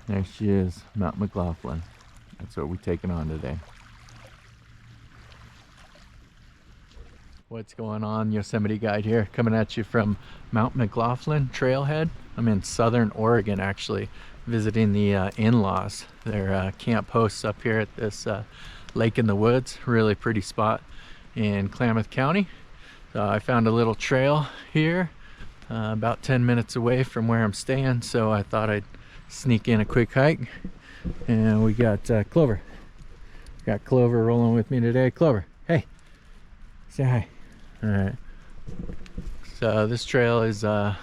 There she is, Mount McLoughlin. That's what we're taking on today. What's going on? Yosemite Guide here, coming at you from Mount McLoughlin Trailhead. I'm in southern Oregon, actually, visiting the in-laws. Their camp hosts up here at this lake in the woods. Really pretty spot in Klamath County. So I found a little trail here, about 10 minutes away from where I'm staying, so I thought I'd sneak in a quick hike. And we got Clover. Got Clover rolling with me today. Clover, hey, say hi. All right. So this trail is, I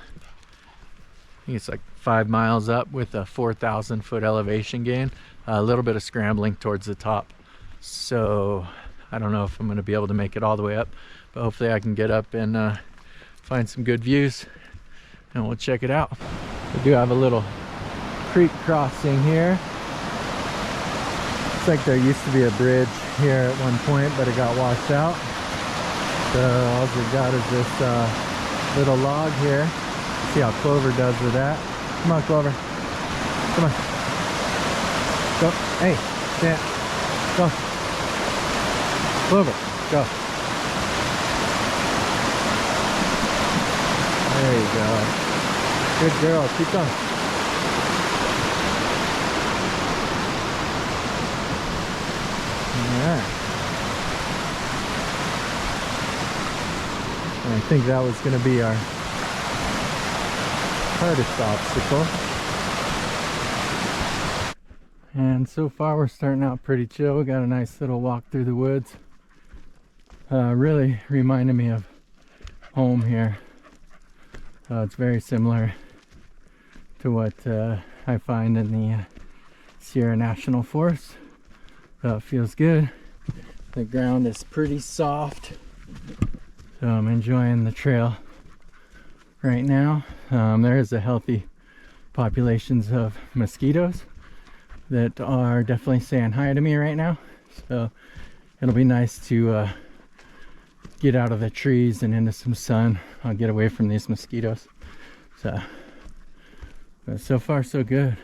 think it's like 5 miles up with a 4,000 foot elevation gain. A little bit of scrambling towards the top. So I don't know if I'm going to be able to make it all the way up, but hopefully I can get up and find some good views, and we'll check it out. We do have a little creek crossing here. Looks like there used to be a bridge here at one point, but it got washed out. So all we got is this little log here. See how Clover does with that. Come on, Clover. Come on. Go. Hey, stand. Go. Clover, go. There you go. Good girl. Keep going. Alright. I think that was going to be our hardest obstacle. And so far we're starting out pretty chill. We got a nice little walk through the woods. Really reminded me of home here. It's very similar to what I find in the Sierra National Forest. So it feels good. The ground is pretty soft. So I'm enjoying the trail right now. There is a healthy populations of mosquitoes that are definitely saying hi to me right now. So it'll be nice to get out of the trees and into some sun. I'll get away from these mosquitoes. But so far so good.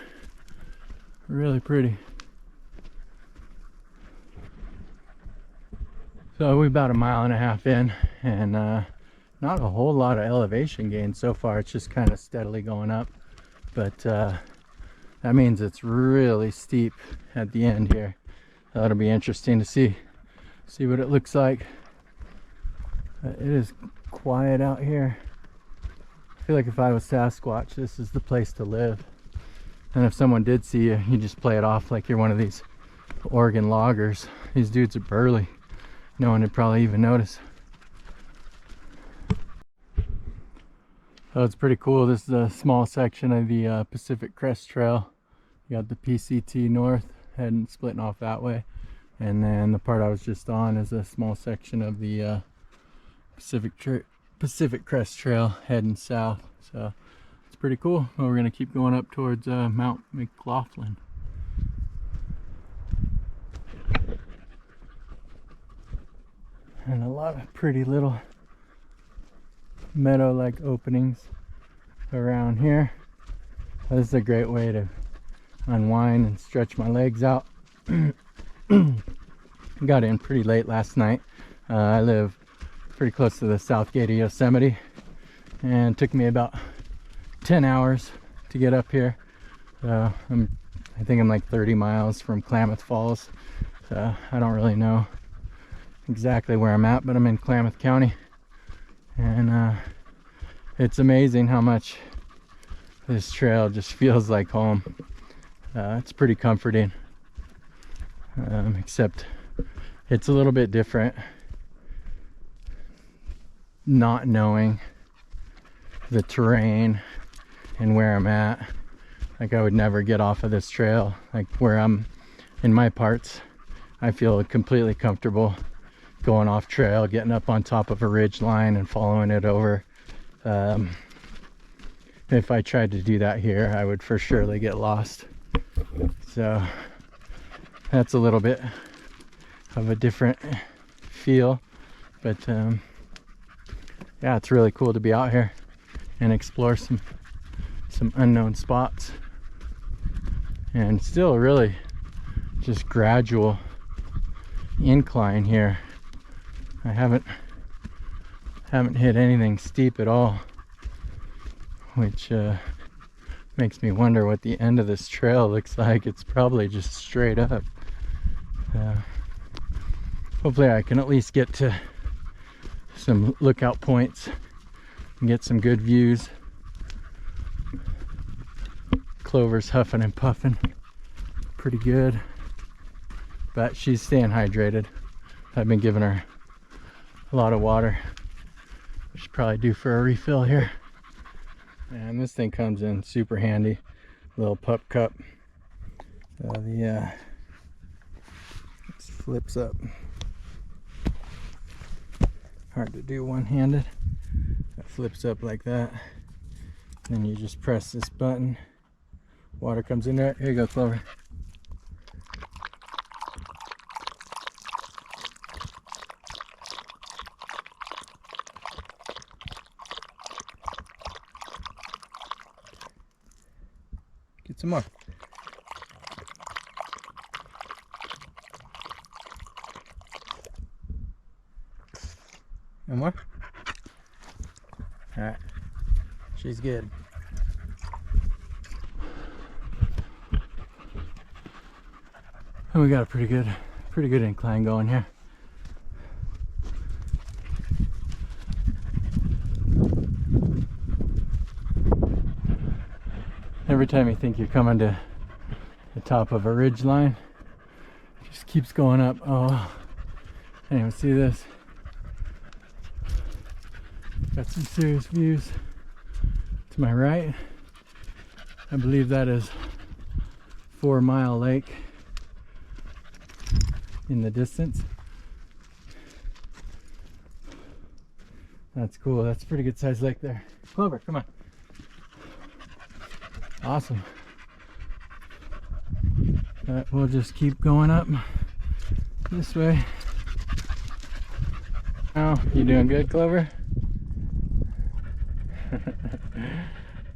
Really pretty. So we're about 1.5 miles in, and not a whole lot of elevation gain so far. It's just kind of steadily going up, but that means it's really steep at the end here. That'll be interesting to see what it looks like. It is quiet out here. I feel like if I was Sasquatch, this is the place to live. And if someone did see you, you just play it off like you're one of these Oregon loggers. These dudes are burly. No one would probably even notice. So it's pretty cool. This is a small section of the Pacific Crest Trail. You got the PCT north heading splitting off that way, and then the part I was just on is a small section of the Pacific Crest Trail heading south. So it's pretty cool. Well, we're gonna keep going up towards Mount McLoughlin. And a lot of pretty little meadow-like openings around here. This is a great way to unwind and stretch my legs out. Got in pretty late last night. I live pretty close to the south gate of Yosemite, and it took me about 10 hours to get up here. I think I'm like 30 miles from Klamath Falls, so I don't really know exactly where I'm at, but I'm in Klamath County, and it's amazing how much this trail just feels like home. It's pretty comforting, except it's a little bit different not knowing the terrain and where I'm at. Like, I would never get off of this trail. Like, where I'm in my parts, I feel completely comfortable going off trail, getting up on top of a ridge line and following it over. If I tried to do that here, I would for surely get lost. So that's a little bit of a different feel, but yeah, it's really cool to be out here and explore some unknown spots. and still really just gradual incline here. I haven't hit anything steep at all, which makes me wonder what the end of this trail looks like. It's probably just straight up. Hopefully I can at least get to some lookout points and get some good views. Clover's huffing and puffing pretty good, but she's staying hydrated. I've been giving her a lot of water. I should probably due for a refill here. And this thing comes in super handy, little pup cup. This flips up. Hard to do one-handed. That flips up like that. Then you just press this button. Water comes in there. Here you go, Clover. Get some more. No more? Alright. She's good. And we got a pretty good incline going here. Every time you think you're coming to the top of a ridge line, it just keeps going up. Oh, anyway, see this? Got some serious views to my right. I believe that is 4 Mile Lake in the distance. That's cool. That's a pretty good sized lake there. Clover, come on. Awesome. But we'll just keep going up this way. Oh, you doing good, Clover?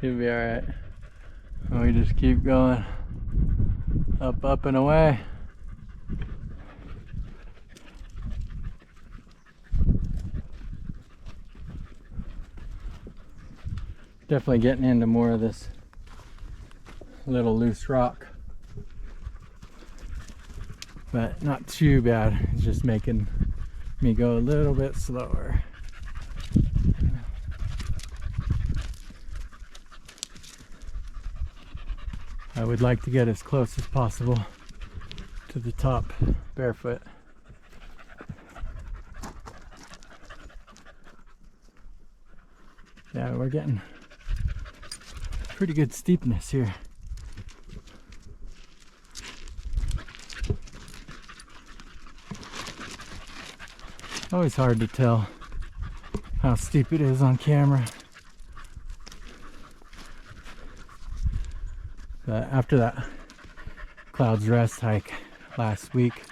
You'll be alright. We just keep going up, up and away. Definitely getting into more of this little loose rock, but not too bad. It's just making me go a little bit slower. I would like to get as close as possible to the top Barefoot. Yeah, we're getting pretty good steepness here. Always hard to tell how steep it is on camera. But after that Cloud's Rest hike last week,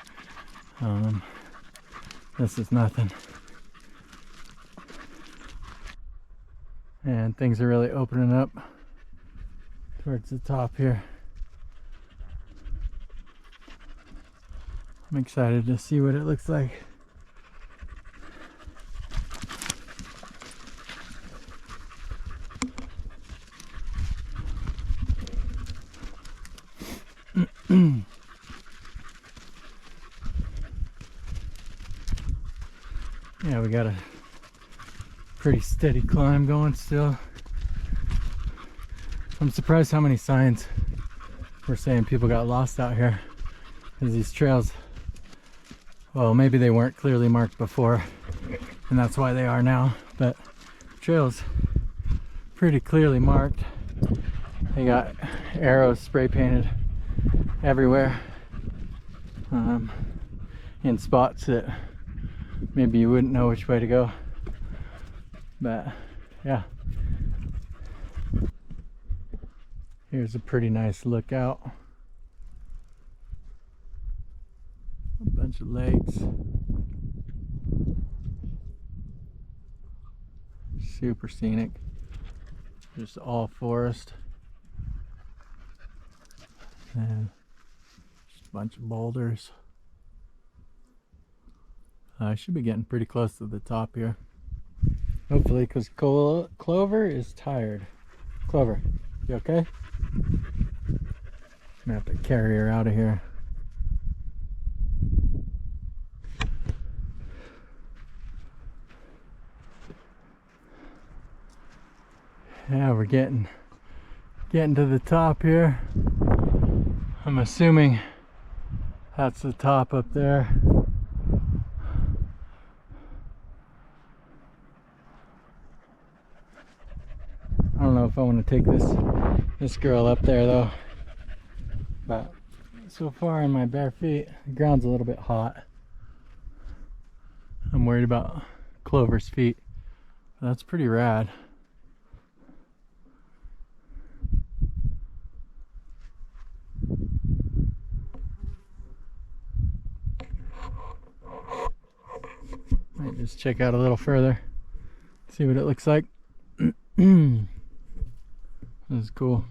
this is nothing. And things are really opening up towards the top here. I'm excited to see what it looks like. Yeah, we got a pretty steady climb going still. I'm surprised how many signs were saying people got lost out here, because these trails, well, maybe they weren't clearly marked before and that's why they are now, but trails pretty clearly marked. They got arrows spray painted everywhere, in spots that maybe you wouldn't know which way to go. But yeah, here's a pretty nice lookout. A bunch of lakes. Super scenic. Just all forest. And just a bunch of boulders. I should be getting pretty close to the top here. Hopefully, because Clover is tired. Clover, you okay? I'm gonna have to carry her out of here. Yeah, we're getting to the top here. I'm assuming that's the top up there. I don't know if I want to take this girl up there though, but so far in my bare feet, the ground's a little bit hot. I'm worried about Clover's feet. That's pretty rad. Might just check out a little further, see what it looks like. This is cool.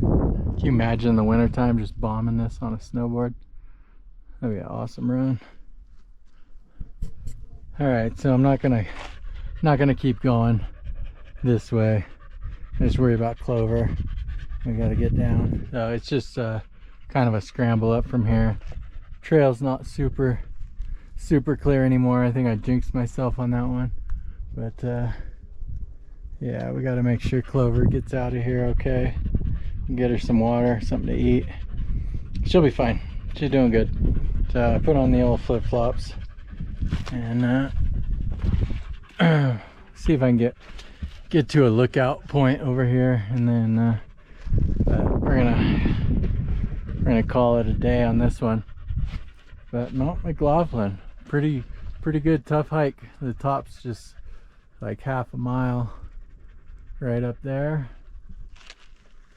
Can you imagine in the wintertime just bombing this on a snowboard? That'd be an awesome run. Alright, so I'm not gonna keep going this way. I just worry about Clover. We gotta get down. So it's just kind of a scramble up from here. Trail's not super clear anymore. I think I jinxed myself on that one. But yeah, we got to make sure Clover gets out of here okay. Get her some water, something to eat. She'll be fine. She's doing good. So I put on the old flip-flops and see if I can get to a lookout point over here, and then we're gonna call it a day on this one. But Mount McLoughlin, pretty good, tough hike. The top's just like half a mile right up there,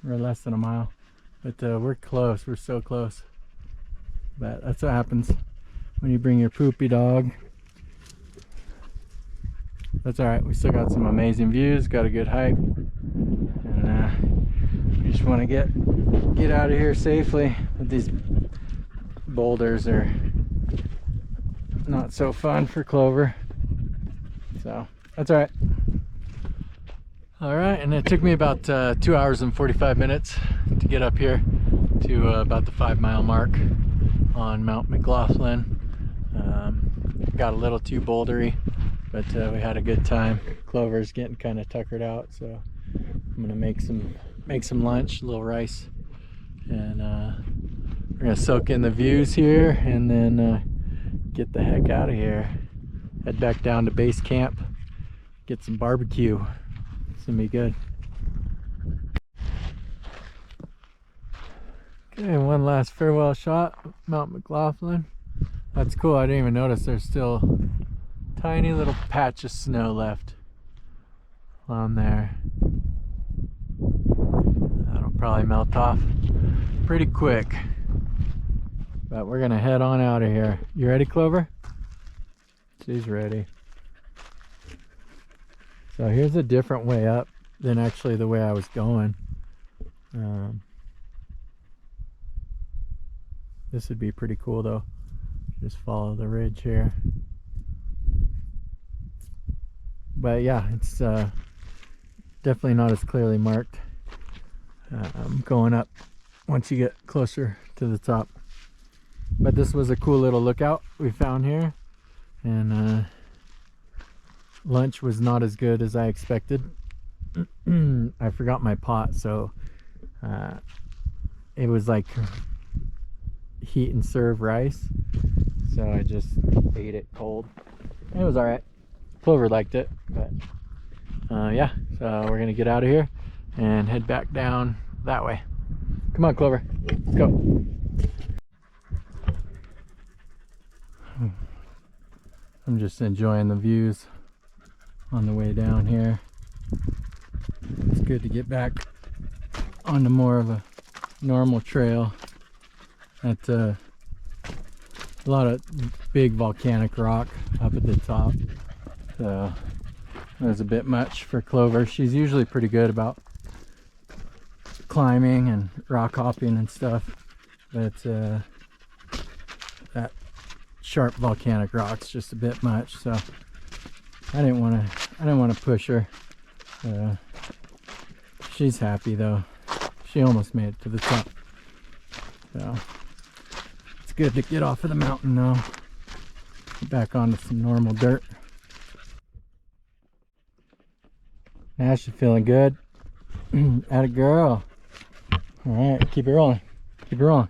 or less than a mile, but we're close. We're so close. But that's what happens when you bring your poopy dog. That's all right. We still got some amazing views, got a good hike, and we just want to get out of here safely. But these boulders are not so fun for Clover, so that's all right. All right, and it took me about 2 hours and 45 minutes to get up here to about the 5 mile mark on Mount McLoughlin. Got a little too bouldery, but we had a good time. Clover's getting kind of tuckered out, so I'm gonna make some lunch, a little rice, and we're gonna soak in the views here, and then get the heck out of here. Head back down to base camp, get some barbecue. It's gonna be good. Okay, one last farewell shot of Mount McLoughlin. That's cool. I didn't even notice there's still a tiny little patch of snow left on there. That'll probably melt off pretty quick. But we're gonna head on out of here. You ready, Clover? She's ready. So here's a different way up than actually the way I was going. This would be pretty cool though. Just follow the ridge here. But yeah, it's definitely not as clearly marked going up once you get closer to the top. But this was a cool little lookout we found here, and lunch was not as good as I expected. I forgot my pot, so it was like heat and serve rice, so I just ate it cold. It was all right. Clover liked it, but yeah, so we're gonna get out of here and head back down that way. Come on, Clover, let's go. I'm just enjoying the views on the way down here. It's good to get back onto more of a normal trail. At a lot of big volcanic rock up at the top, so that was a bit much for Clover. She's usually pretty good about climbing and rock hopping and stuff, but that sharp volcanic rock's just a bit much, so I didn't want to push her. She's happy though. She almost made it to the top, so it's good to get off of the mountain now, get back onto some normal dirt. Ash, you feeling good? Atta girl. All right, keep it rolling. Keep it rolling.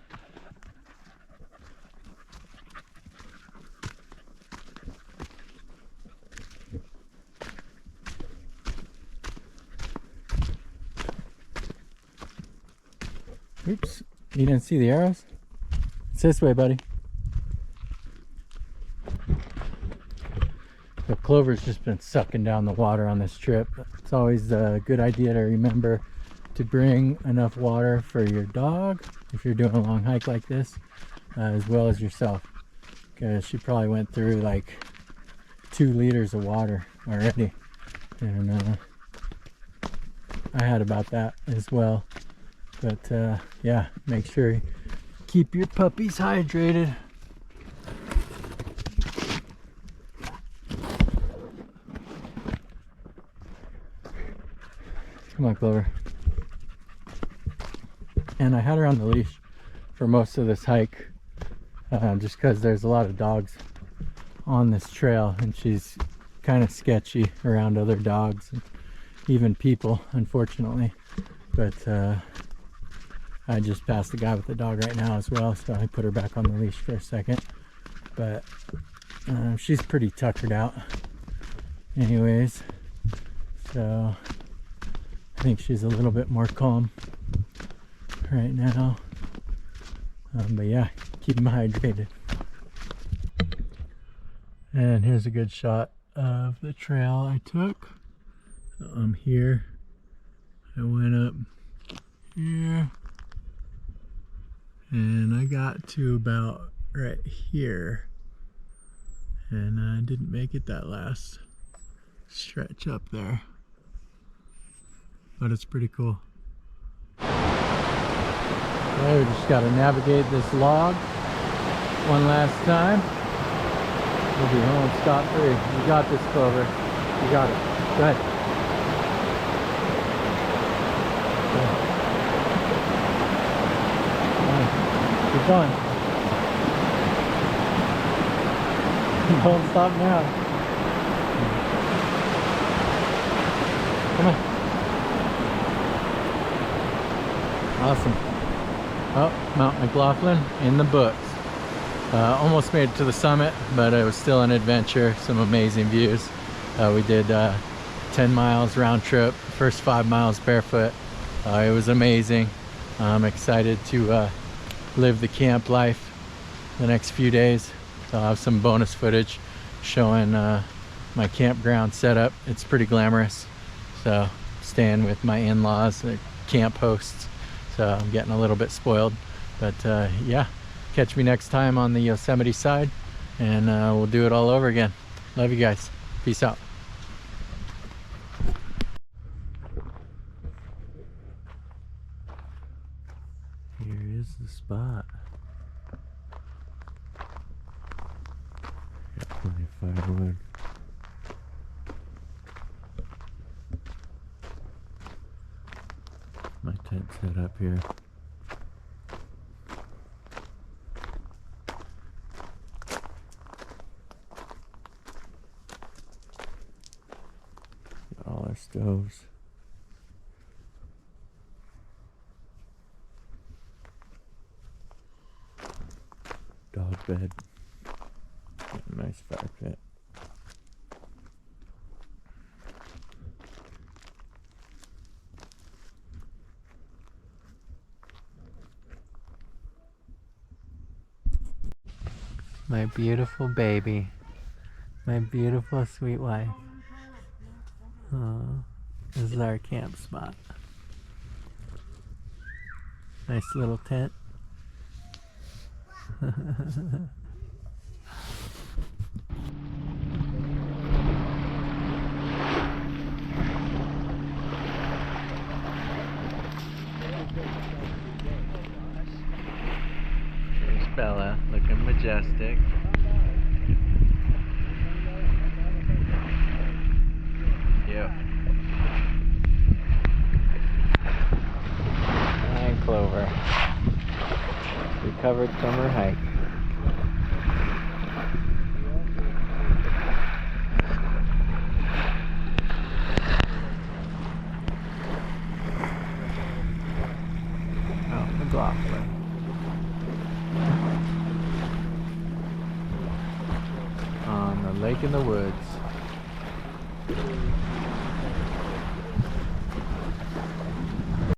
Oops, you didn't see the arrows? It's this way, buddy. The Clover's just been sucking down the water on this trip. It's always a good idea to remember to bring enough water for your dog if you're doing a long hike like this, as well as yourself, because she probably went through like 2 liters of water already, and I had about that as well. But yeah, make sure you keep your puppies hydrated. Come on, Clover. And I had her on the leash for most of this hike, just because there's a lot of dogs on this trail, and she's kind of sketchy around other dogs and even people, unfortunately. But I just passed the guy with the dog right now as well, so I put her back on the leash for a second. But she's pretty tuckered out anyways, so I think she's a little bit more calm right now. But yeah, keep them hydrated. And here's a good shot of the trail I took. So I'm here. I went up here and I got to about right here, and I didn't make it that last stretch up there, but it's pretty cool. Okay, we just got to navigate this log one last time. We'll be home scot-free. You got this, Clover. You got it. Go ahead. Keep going. Don't stop now. Come on. Awesome. Oh, Mount McLoughlin in the books. Almost made it to the summit, but it was still an adventure. Some amazing views. We did 10 miles round trip, first 5 miles barefoot. It was amazing. I'm excited to live the camp life the next few days. I'll have some bonus footage showing my campground setup. It's pretty glamorous. So staying with my in-laws, camp hosts. So I'm getting a little bit spoiled. But yeah, catch me next time on the Yosemite side, and we'll do it all over again. Love you guys. Peace out. Here is the spot. Got plenty of firewood. My tent set up here. Got all our stoves. Dog bed. Got a nice fire pit. My beautiful baby. My beautiful sweet wife. Oh, this is our camp spot. Nice little tent. Bella, looking majestic. Yep. And Clover, recovered from her hike. Mount McLoughlin. On the lake in the woods.